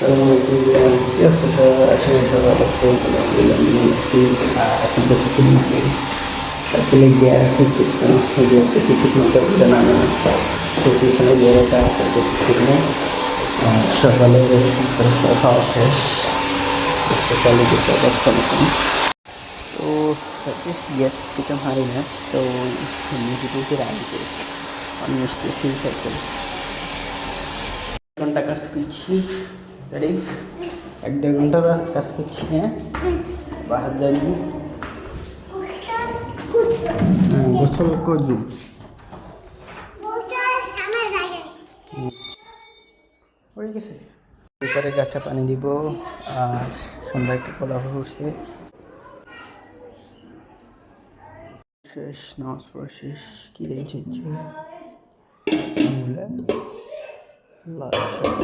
এখন দেখতেছি নিচে সাইকেলে গিয়ার ঠিক মতো জানানো তো পিছনে গিয়ারটা আছে ঠিক নেই। সকালে খাওয়া শেষ স্পেশালি কিছু অবস্থা মতন তো গিয়ার থেকে হারি না তো নিজেকে রাখবে আমি আসতেছি সাইকেল ঘন্টা কাজ করছি রেডি 1-1.5 ঘন্টা কাজ করছি। হ্যাঁ বাহার যাবি গোসল করবি হয়ে গেছে এবারে গাছে পানি দিব আর সন্ধ্যা একটু পোলাও উঠছে শেষ নামাজ পড়া শেষ কি রেখেছে লাল শাক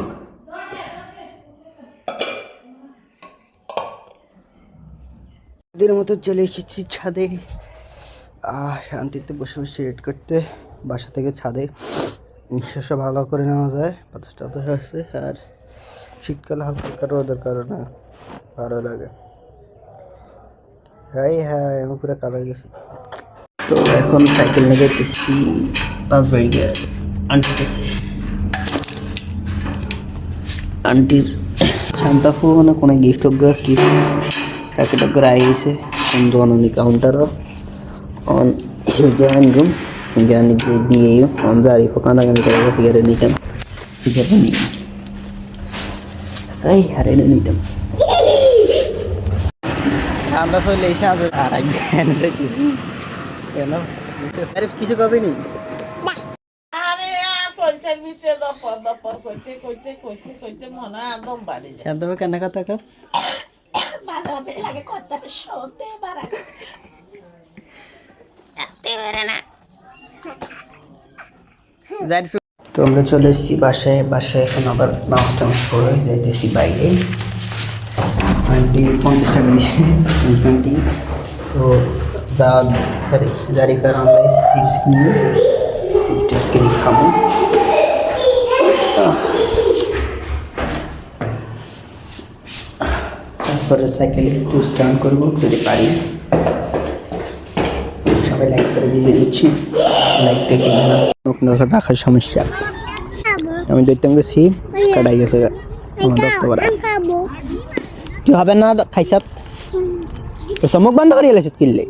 মতো চলে এসেছি ছাদে শান্তিতে বসে বসে রেড করতে বাসা থেকে ছাদে নিঃশ্বাস ভালো করে নেওয়া যায় বাতাস টাতাস আসছে আর শীতকালে হালকা হালকা রোদের কারণে ভালো লাগে। হ্যাঁ আমি পুরো কালো গেছি তো এখন সাইকেল নিয়ে যেতেছি 5 বাড়ি গিয়ে আন্টির কাছে আন্টির শান্তাফু মানে কোনো গিফট কি প্যাকেট করে আইছে জননী কাউন্টার অন জয়েন রুম জানি দিয়ে অন জারি কানাগানি করে ফিগারে নিতাম ফিগারে নিতাম সাই হারে নিতাম আমরা চলে এসে আর একজন কেন তারিফ কিছু কবে নি শান্তভাবে কেনা কথা কর তো আমরা চলে এসেছি বাসায় এখন আবার নামাজ টামাজ পড়ে যাইতেছি বাইরে আন্টি 50 টাকা দিয়েছে আন্টি তো জারিফার আমরা চিপস কিনে খাবো তারপরে সাইকেলে একটু স্টার্ট করবো যদি পারি সবাই লাইক করে দিয়ে দিচ্ছি লাইক দেখে রাখার সমস্যা আমি দেখতাম গেছি কাটাই গেছে আমার দেখতে পারা তুই হবে না খাইসাত চমক বন্ধ করে এলেছিস কিনলে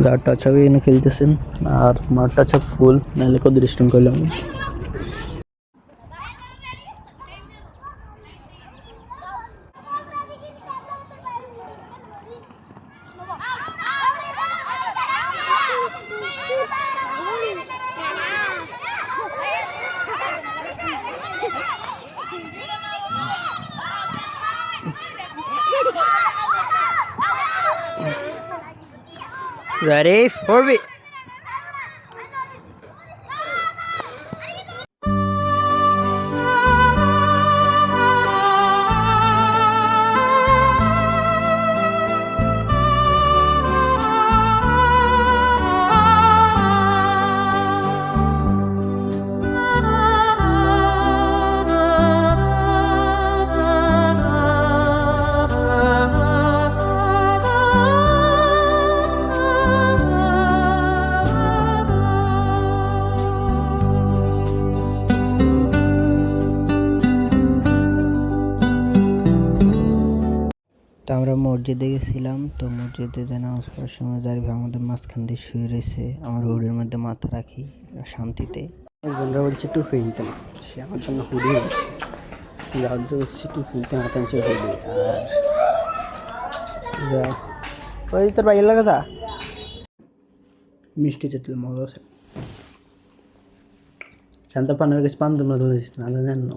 যারটা ছবি এনে খেলতেছেন আর মাঠটা সব ফুল নাহলে কত দৃষ্টি করলাম Ready for me. তো আমরা মসজিদে গেছিলাম তো মসজিদে যে নামাজ পড়ার সময় জারিফা আমাদের মাঝখান দিয়ে শুয়ে রয়েছে আমার হুডির মধ্যে মাথা রাখি শান্তিতে বোনরা বলছে টুপি নিতাম সে আমার জন্য হুডি রাজ্য বলছি টুপি নিতে মাথা নিচে হুডি আর ওই তোর বাইরে লাগা যা মিষ্টি তেঁতুল মজা আছে শান্ত পানের কাছে পান তোমরা ধরেছিস না জানেন না